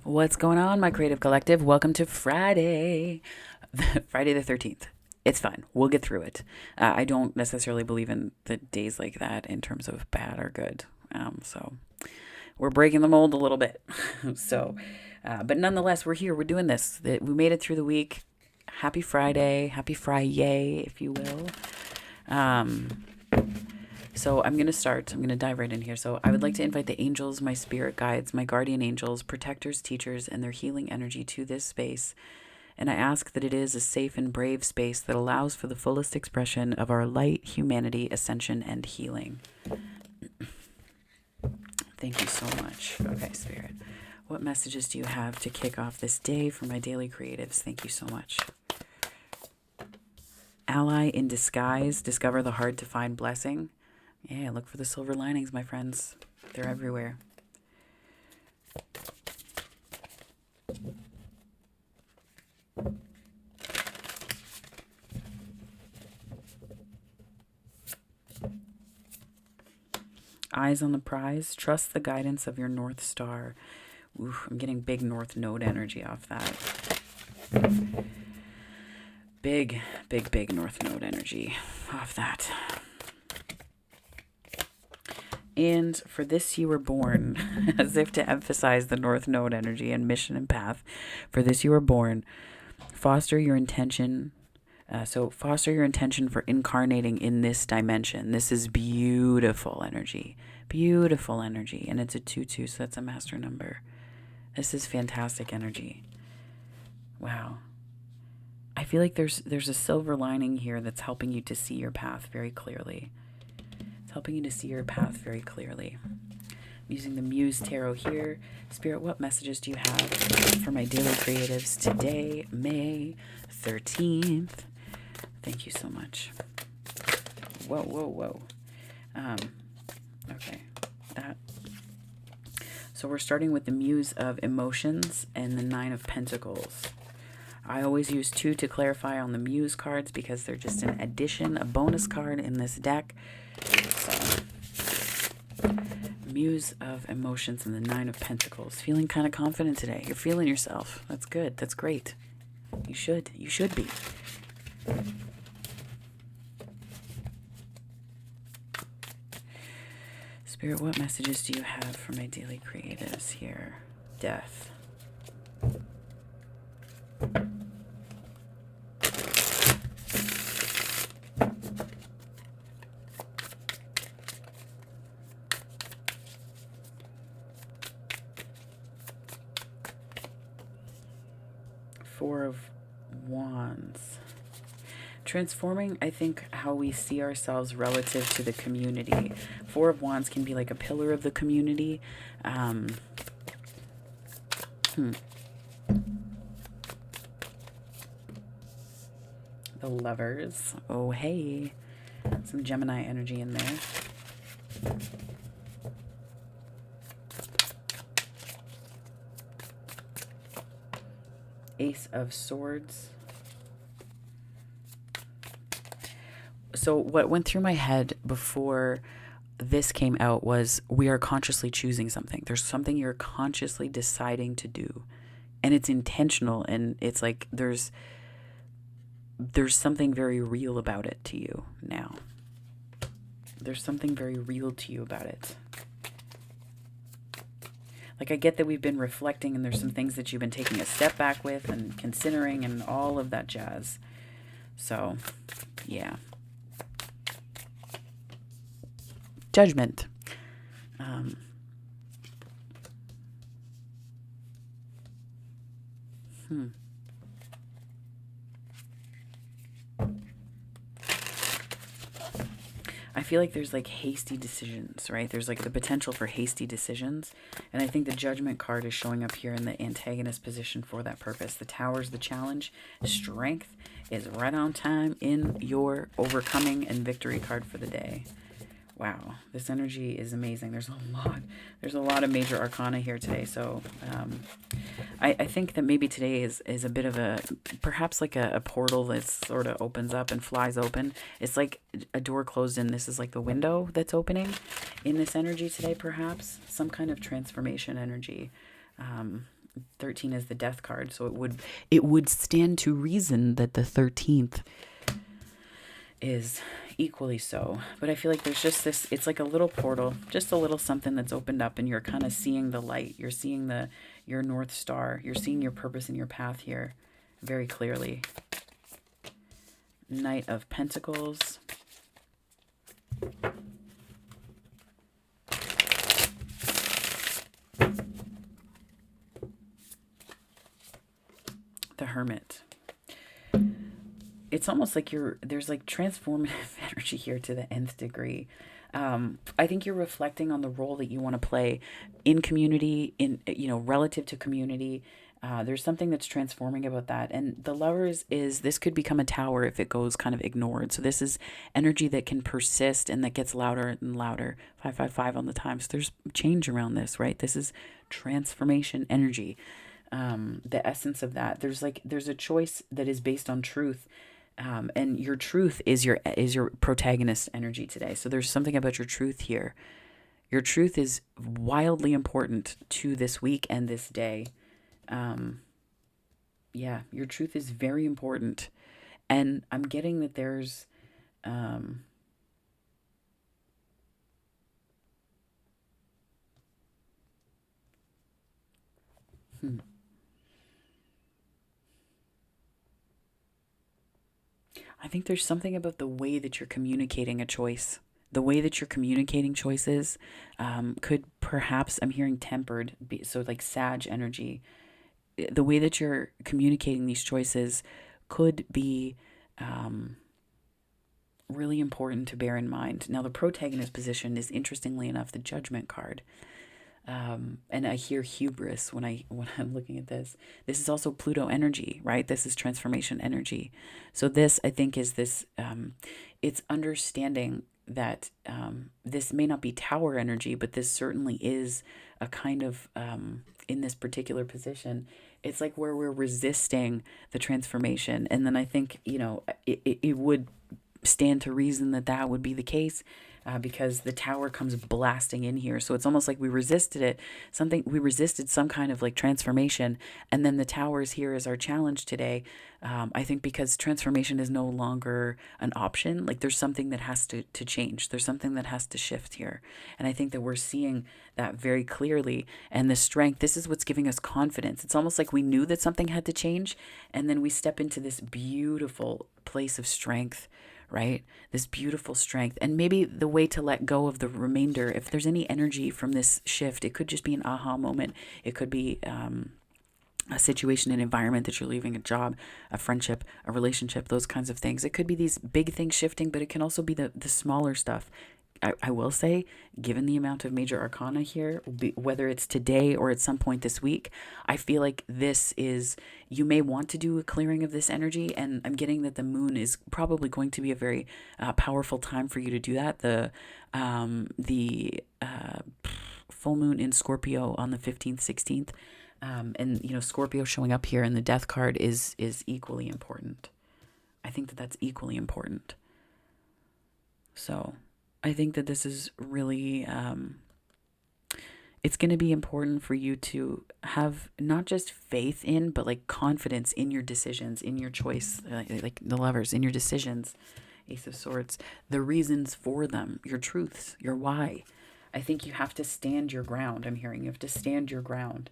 What's going on, my creative collective? Welcome to Friday, Friday the 13th. It's fine. We'll get through it. I don't necessarily believe in the days like that in terms of bad or good. So we're breaking the mold a little bit. But nonetheless, we're here. We're doing this. We made it through the week. Happy Friday. Happy Friday, if you will. Um, so I'm going to start. I'm going to dive right in here. So I would like to invite the angels, my spirit guides, my guardian angels, protectors, teachers, and their healing energy to this space. And I ask that it is a safe and brave space that allows for the fullest expression of our light, humanity, ascension, and healing. Thank you so much. Okay, Spirit. What messages do you have to kick off this day for my daily creatives? Thank you so much. Ally in disguise, discover the hard to find blessing. Yeah, look for the silver linings, my friends. They're everywhere. Eyes on the prize. Trust the guidance of your North Star. Ooh, I'm getting big North Node energy off that. Big North Node energy off that. And for this you were born, as if to emphasize the North Node energy and mission and path. For this you were born. Foster your intention. Foster your intention for incarnating in this dimension. This is beautiful energy. Beautiful energy. And it's a 2-2, so that's a master number. This is fantastic energy. Wow. I feel like there's a silver lining here that's helping you to see your path very clearly. It's helping you to see your path very clearly. I'm using the Muse Tarot here. Spirit, what messages do you have for my daily creatives today, May 13th? Thank you so much. Whoa. Okay. So we're starting with the Muse of Emotions and the Nine of Pentacles. I always use 2 to clarify on the Muse cards because they're just an addition, a bonus card in this deck. So, Muse of Emotions and the Nine of Pentacles. Feeling kind of confident today. You're feeling yourself. That's good. That's great. You should be. Spirit, what messages do you have for my daily creatives here? Death. Four of Wands. Transforming, I think, how we see ourselves relative to the community. Four of Wands can be like a pillar of the community. The Lovers. Oh, hey. Some Gemini energy in there. Ace of Swords. So what went through my head before this came out was we are consciously choosing something. There's something you're consciously deciding to do. And it's intentional, and it's like there's something very real about it to you now. There's something very real to you about it. Like, I get that we've been reflecting and there's some things that you've been taking a step back with and considering and all of that jazz. So, yeah. Judgment. I feel like there's like hasty decisions, right? There's like the potential for hasty decisions. And I think the Judgment card is showing up here in the antagonist position for that purpose. The Tower's the challenge. Strength is right on time in your overcoming and victory card for the day. Wow, this energy is amazing. There's a lot of major arcana here today. So I think that maybe today is a bit of perhaps like a portal that sort of opens up and flies open. It's like a door closed and this is like the window that's opening in this energy today, perhaps. Some kind of transformation energy. 13 is the death card. So it would stand to reason that the 13th is equally so. But I feel like there's just this, it's like a little portal, just a little something that's opened up, and you're kind of seeing the light. You're seeing your North Star. You're seeing your purpose and your path here very clearly. Knight of Pentacles. The Hermit. It's almost like there's like transformative energy here to the nth degree. I think you're reflecting on the role that you want to play in community, relative to community. There's something that's transforming about that. And the Lovers this could become a tower if it goes kind of ignored. So this is energy that can persist and that gets louder and louder. 555 on the time. So there's change around this, right? This is transformation energy. The essence of that. There's a choice that is based on truth. And your truth is your protagonist energy today. So there's something about your truth here. Your truth is wildly important to this week and this day. Your truth is very important. And I'm getting that there's, I think there's something about the way that you're communicating a choice. The way that you're communicating choices could perhaps, I'm hearing tempered, so like Sag energy. The way that you're communicating these choices could be really important to bear in mind. Now, the protagonist position is, interestingly enough, the Judgment card. And I hear hubris when I'm looking at this. This is also Pluto energy, right? This is transformation energy. So this, I think, is this, it's understanding that this may not be tower energy, but this certainly is a kind of, in this particular position, it's like where we're resisting the transformation. And then I think, it would stand to reason that would be the case. Because the tower comes blasting in here. So it's almost like we resisted it. We resisted some kind of like transformation. And then the tower is here as our challenge today. I think because transformation is no longer an option. Like there's something that has to change. There's something that has to shift here. And I think that we're seeing that very clearly. And the strength, this is what's giving us confidence. It's almost like we knew that something had to change. And then we step into this beautiful place of strength, right? This beautiful strength. And maybe the way to let go of the remainder, if there's any energy from this shift, it could just be an aha moment. It could be a situation, an environment that you're leaving, a job, a friendship, a relationship, those kinds of things. It could be these big things shifting, but it can also be the smaller stuff. I will say, given the amount of major arcana here, whether it's today or at some point this week, I feel like you may want to do a clearing of this energy, and I'm getting that the moon is probably going to be a very powerful time for you to do that. The full moon in Scorpio on the 15th, 16th, and Scorpio showing up here in the death card is equally important. I think that's equally important. So I think that this is really, it's going to be important for you to have not just faith in, but like confidence in your decisions, in your choice, like the Lovers, in your decisions, Ace of Swords, the reasons for them, your truths, your why. I think you have to stand your ground. I'm hearing you have to stand your ground.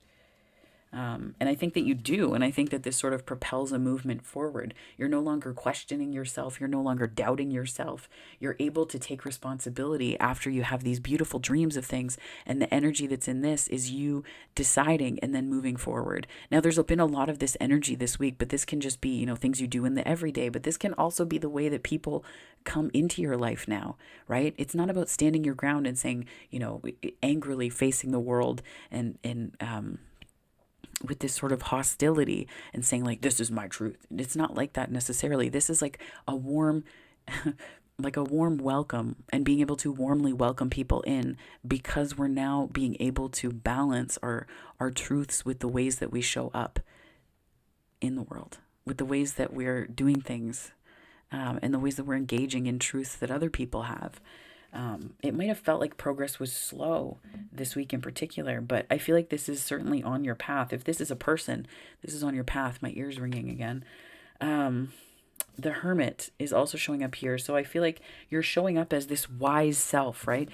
And I think that you do. And I think that this sort of propels a movement forward. You're no longer questioning yourself. You're no longer doubting yourself. You're able to take responsibility after you have these beautiful dreams of things. And the energy that's in this is you deciding and then moving forward. Now, there's been a lot of this energy this week, but this can just be, things you do in the everyday. But this can also be the way that people come into your life now, right? It's not about standing your ground and saying, angrily facing the world and with this sort of hostility and saying like, this is my truth. It's not like that necessarily. This is like a warm, like a warm welcome, and being able to warmly welcome people in, because we're now being able to balance our truths with the ways that we show up in the world, with the ways that we're doing things, and the ways that we're engaging in truths that other people have. It might have felt like progress was slow this week in particular, but I feel like this is certainly on your path. If this is a person, this is on your path. My ear's ringing again. The Hermit is also showing up here. So I feel like you're showing up as this wise self, right?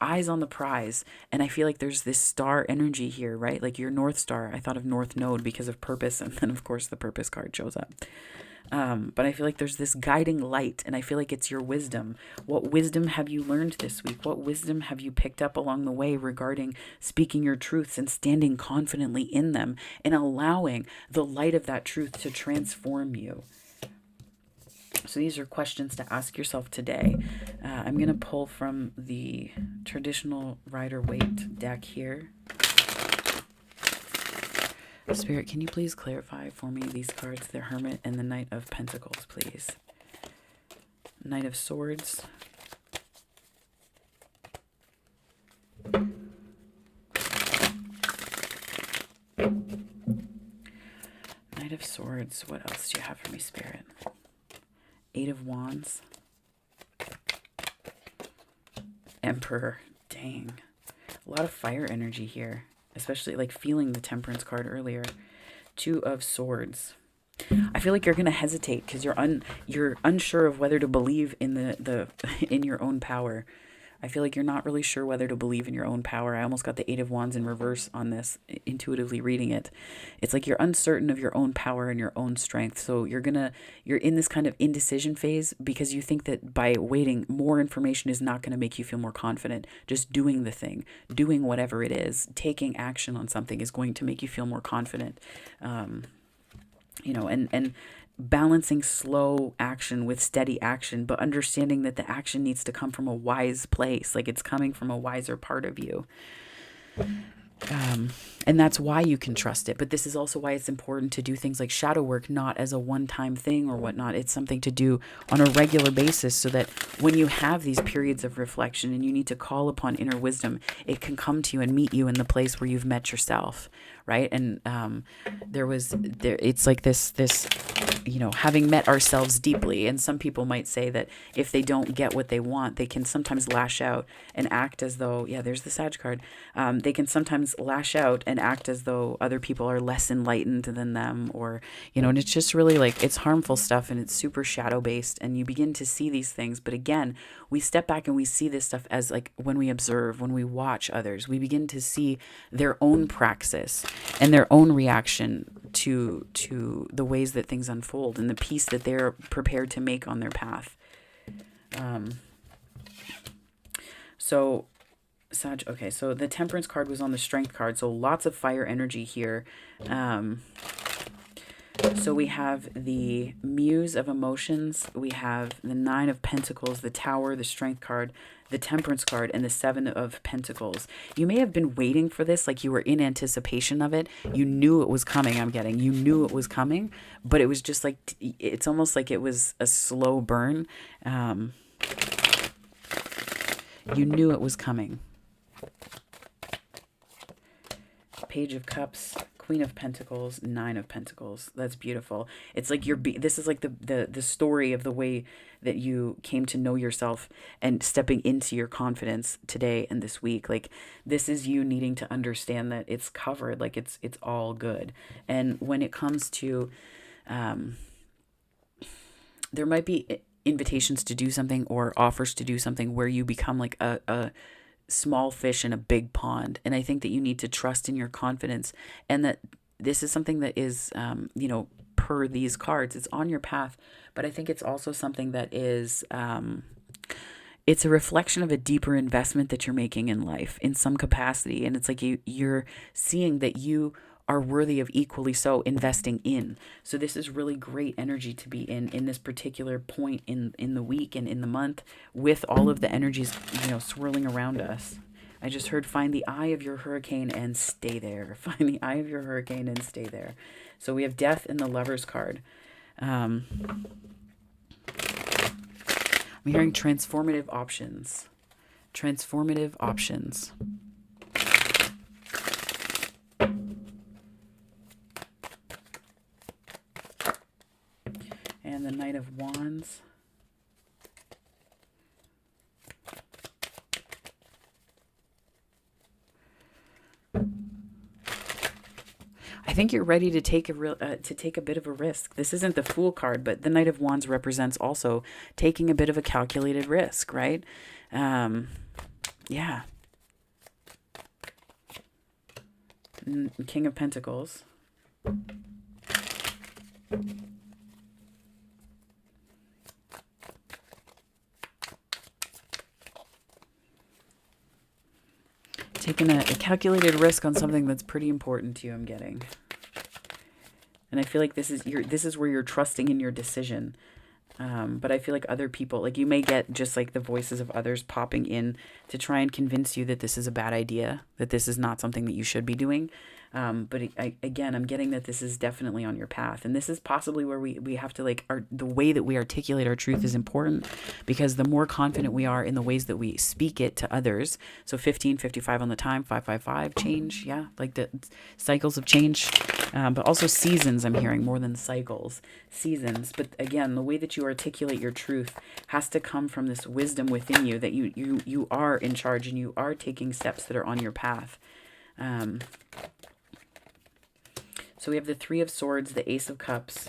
Eyes on the prize. And I feel like there's this star energy here, right? Like your North Star. I thought of North Node because of purpose. And then, of course, the purpose card shows up. But I feel like there's this guiding light, and I feel like it's your wisdom. What wisdom have you learned this week? What wisdom have you picked up along the way regarding speaking your truths and standing confidently in them and allowing the light of that truth to transform you? So these are questions to ask yourself today. I'm going to pull from the traditional Rider-Waite deck here. Spirit, can you please clarify for me these cards, the Hermit and the Knight of Pentacles, please? Knight of Swords. Knight of Swords. What else do you have for me, Spirit? Eight of Wands. Emperor. Dang. A lot of fire energy here. Especially like feeling the Temperance card earlier. Two of Swords. I feel like you're going to hesitate because you're unsure of whether to believe in in your own power. I feel like you're not really sure whether to believe in your own power. I almost got the Eight of Wands in reverse on this, intuitively reading it. It's like you're uncertain of your own power and your own strength. So you're in this kind of indecision phase because you think that by waiting, more information is not going to make you feel more confident. Just doing the thing, doing whatever it is, taking action on something is going to make you feel more confident. And balancing slow action with steady action, but understanding that the action needs to come from a wise place, like it's coming from a wiser part of you. And that's why you can trust it. But this is also why it's important to do things like shadow work, not as a one-time thing or whatnot. It's something to do on a regular basis so that when you have these periods of reflection and you need to call upon inner wisdom, it can come to you and meet you in the place where you've met yourself, right? And it's like this, having met ourselves deeply. And some people might say that if they don't get what they want, they can sometimes lash out and act as though, there's the Sag card. They can sometimes lash out and act as though other people are less enlightened than them, or, and it's just really like, it's harmful stuff and it's super shadow based, and you begin to see these things. But again, we step back and we see this stuff as like when we observe, when we watch others, we begin to see their own praxis and their own reaction to the ways that things unfold and the peace that they're prepared to make on their path. So the Temperance card was on the Strength card, so lots of fire energy here. So we have the Muse of Emotions, we have the Nine of Pentacles, the Tower, the Strength card, the Temperance card, and the Seven of Pentacles. You may have been waiting for this, like you were in anticipation of it. You knew it was coming, you knew it was coming, but it was just like, it's almost like it was a slow burn. You knew it was coming. Page of Cups, Queen of Pentacles, Nine of Pentacles. That's beautiful. It's like this is like the story of the way that you came to know yourself and stepping into your confidence today and this week. Like, this is you needing to understand that it's covered, like it's all good. And when it comes to, there might be invitations to do something or offers to do something where you become like a small fish in a big pond. And I think that you need to trust in your confidence, and that this is something that is, per these cards, it's on your path. But I think it's also something that is, it's a reflection of a deeper investment that you're making in life in some capacity. And it's like you're seeing that you are worthy of equally so investing in. So this is really great energy to be in this particular point in the week and in the month, with all of the energies, swirling around us. I just heard, find the eye of your hurricane and stay there. Find the eye of your hurricane and stay there. So we have Death in the Lover's card. I'm hearing transformative options. Transformative options. And the Knight of Wands. I think you're ready to take a bit of a risk. This isn't the Fool card, but the Knight of Wands represents also taking a bit of a calculated risk, right? Yeah. King of Pentacles. Taking a calculated risk on something that's pretty important to you, I'm getting. And I feel like this is where you're trusting in your decision. But I feel like other people, like you may get just like the voices of others popping in to try and convince you that this is a bad idea, that this is not something that you should be doing. But again, I'm getting that this is definitely on your path. And this is possibly where we have to the way that we articulate our truth is important, because the more confident we are in the ways that we speak it to others. So 1555 on the time, 555, change. Yeah. Like the cycles of change, but also seasons. I'm hearing more than cycles, seasons. But again, the way that you articulate your truth has to come from this wisdom within you that you are in charge and you are taking steps that are on your path. So we have the Three of Swords, the Ace of Cups,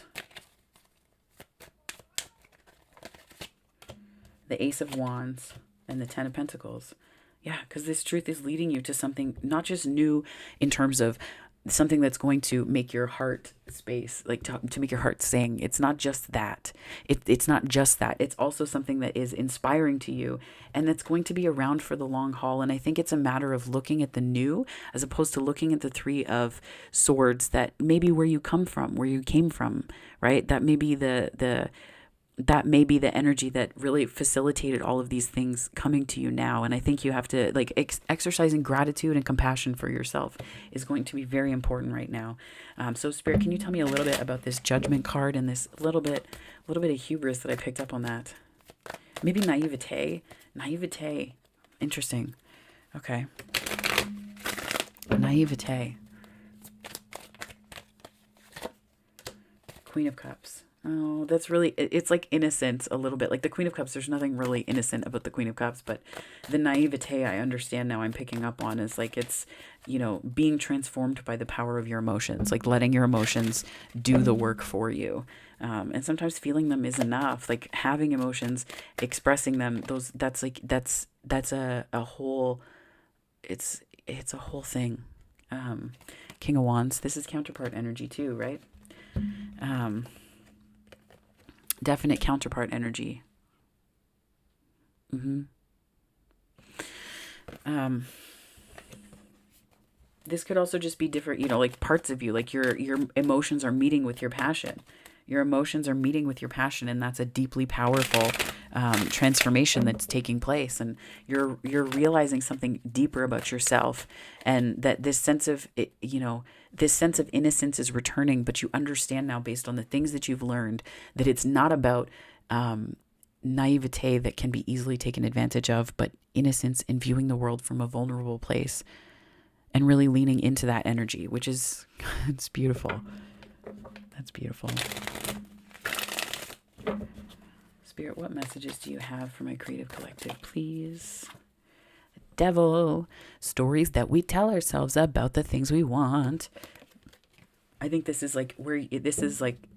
the Ace of Wands, and the Ten of Pentacles. Yeah, because this truth is leading you to something not just new in terms of something that's going to make your heart space, like to make your heart sing. It's not just that. It's not just that. It's also something that is inspiring to you and that's going to be around for the long haul. And I think it's a matter of looking at the new as opposed to looking at the Three of Swords, that maybe where you came from, right? That may be that may be the energy that really facilitated all of these things coming to you now. And I think you have to exercising gratitude and compassion for yourself is going to be very important right now. So Spirit, can you tell me a little bit about this Judgment card and this little bit of hubris that I picked up on that? Maybe naivete. Interesting. Okay. Naivete. Queen of Cups. Oh, that's really, it's like innocent a little bit. Like the Queen of Cups, there's nothing really innocent about the Queen of Cups, but the naivete I understand now, I'm picking up on, is like it's, being transformed by the power of your emotions, like letting your emotions do the work for you. And sometimes feeling them is enough. Like having emotions, expressing them, that's a whole, it's a whole thing. King of Wands, this is counterpart energy too, right? Definite counterpart energy. This could also just be different, like parts of you, like your emotions are meeting with your passion. Your emotions are meeting with your passion, and that's a deeply powerful transformation that's taking place. And you're realizing something deeper about yourself, and that this sense of innocence is returning. But you understand now, based on the things that you've learned, that it's not about naivete that can be easily taken advantage of, but innocence in viewing the world from a vulnerable place and really leaning into that energy, which is, it's beautiful. That's beautiful. Spirit, what messages do you have for my creative collective, please? Devil, stories that we tell ourselves about the things we want. I think this is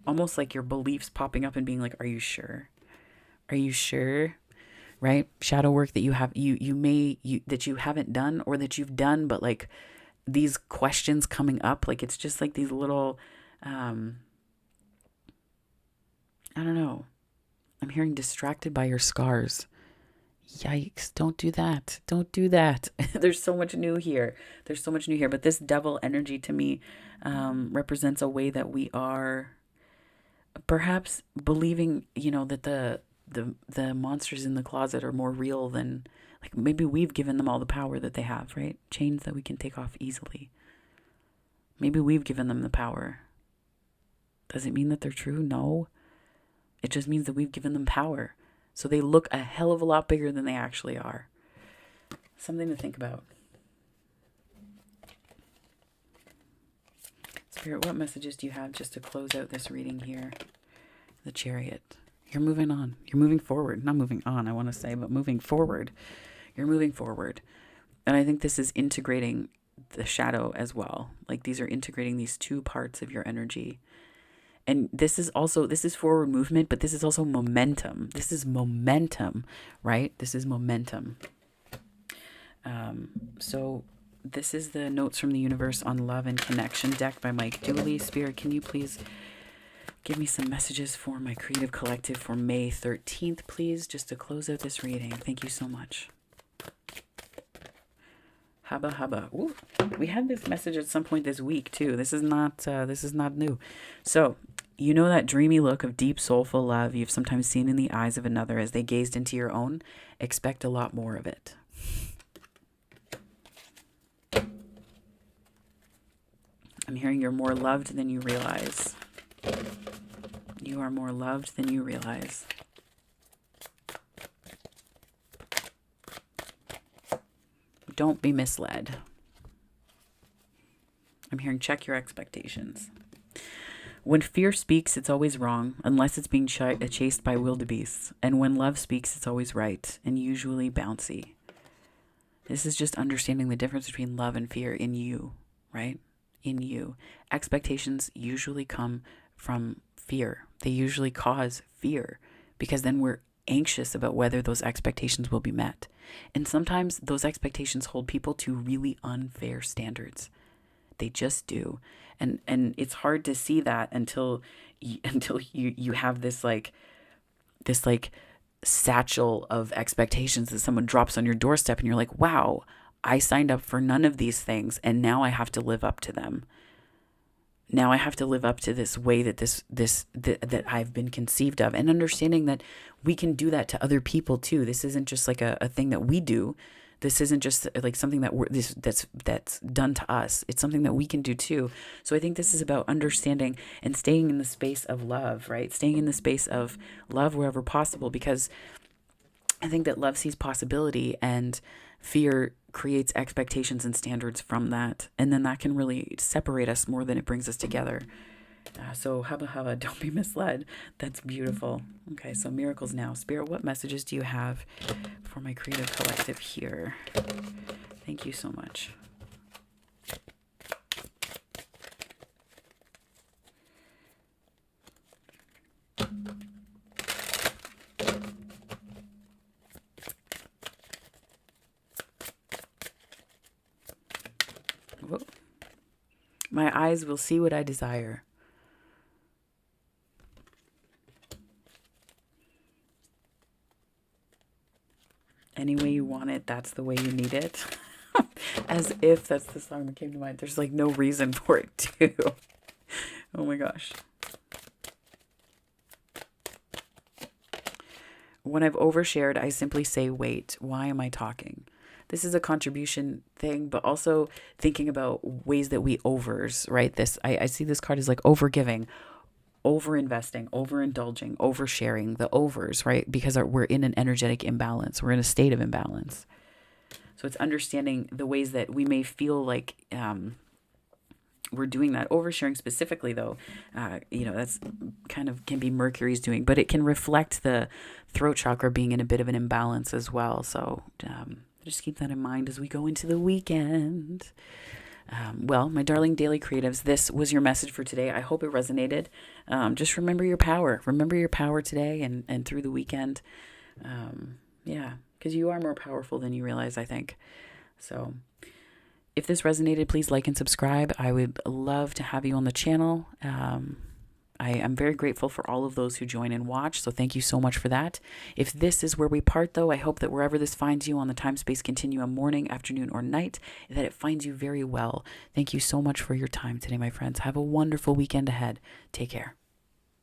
almost like your beliefs popping up and being like, are you sure? Are you sure? Right? Shadow work that you have, that you haven't done, or that you've done, but like these questions coming up, like it's just like these little, I don't know. I'm hearing distracted by your scars. Yikes. Don't do that. Don't do that. There's so much new here. But this devil energy to me represents a way that we are perhaps believing, that the monsters in the closet are more real than, like, maybe we've given them all the power that they have, right? Chains that we can take off easily. Maybe we've given them the power. Does it mean that they're true? No. It just means that we've given them power. So they look a hell of a lot bigger than they actually are. Something to think about. Spirit, what messages do you have just to close out this reading here? The Chariot. You're moving on. You're moving forward. Not moving on, I want to say, but moving forward. You're moving forward. And I think this is integrating the shadow as well. Like these are integrating these two parts of your energy. And this is forward movement, but this is also momentum. This is momentum, right? This is momentum. So this is the Notes from the Universe on Love and Connection deck by Mike Dooley. Spirit, can you please give me some messages for my creative collective for May 13th, please, just to close out this reading. Thank you so much. Hubba hubba. Ooh, we had this message at some point this week too. This is not new. So, you know that dreamy look of deep, soulful love you've sometimes seen in the eyes of another as they gazed into your own? Expect a lot more of it. I'm hearing you're more loved than you realize. You are more loved than you realize. Don't be misled. I'm hearing check your expectations. When fear speaks, it's always wrong, unless it's being chased by wildebeests. And when love speaks, it's always right, and usually bouncy. This is just understanding the difference between love and fear in you, right? In you. Expectations usually come from fear. They usually cause fear because then we're anxious about whether those expectations will be met. And sometimes those expectations hold people to really unfair standards. They just do. And it's hard to see that until you have this satchel of expectations that someone drops on your doorstep and you're like, wow, I signed up for none of these things and now I have to live up to them. Now I have to live up to this way that that I've been conceived of, and understanding that we can do that to other people too. This isn't just like a thing that we do. This isn't just like something that's done to us. It's something that we can do too. So I think this is about understanding and staying in the space of love, right? Staying in the space of love wherever possible, because I think that love sees possibility and fear creates expectations and standards from that. And then that can really separate us more than it brings us together. So hubba hubba, don't be misled. That's beautiful. Okay, so miracles now. Spirit, what messages do you have for my creative collective here? Thank you so much. Whoa. My eyes will see what I desire. Any way you want it, that's the way you need it. As if that's the song that came to mind. There's like no reason for it to. Oh my gosh. When I've overshared, I simply say, wait, why am I talking? This is a contribution thing, but also thinking about ways that we overs, right? I see this card as like overgiving, over-investing, overindulging, oversharing, the overs, right? Because we're in an energetic imbalance. We're in a state of imbalance. So it's understanding the ways that we may feel like we're doing that. Oversharing specifically, though, that's kind of can be Mercury's doing, but it can reflect the throat chakra being in a bit of an imbalance as well. So just keep that in mind as we go into the weekend. Well, my darling daily creatives, this was your message for today. I hope it resonated. Just remember your power. Remember your power today and through the weekend. Because you are more powerful than you realize, I think. So if this resonated, please like and subscribe. I would love to have you on the channel. I am very grateful for all of those who join and watch, so thank you so much for that. If this is where we part, though, I hope that wherever this finds you on the time-space continuum, morning, afternoon, or night, that it finds you very well. Thank you so much for your time today, my friends. Have a wonderful weekend ahead. Take care.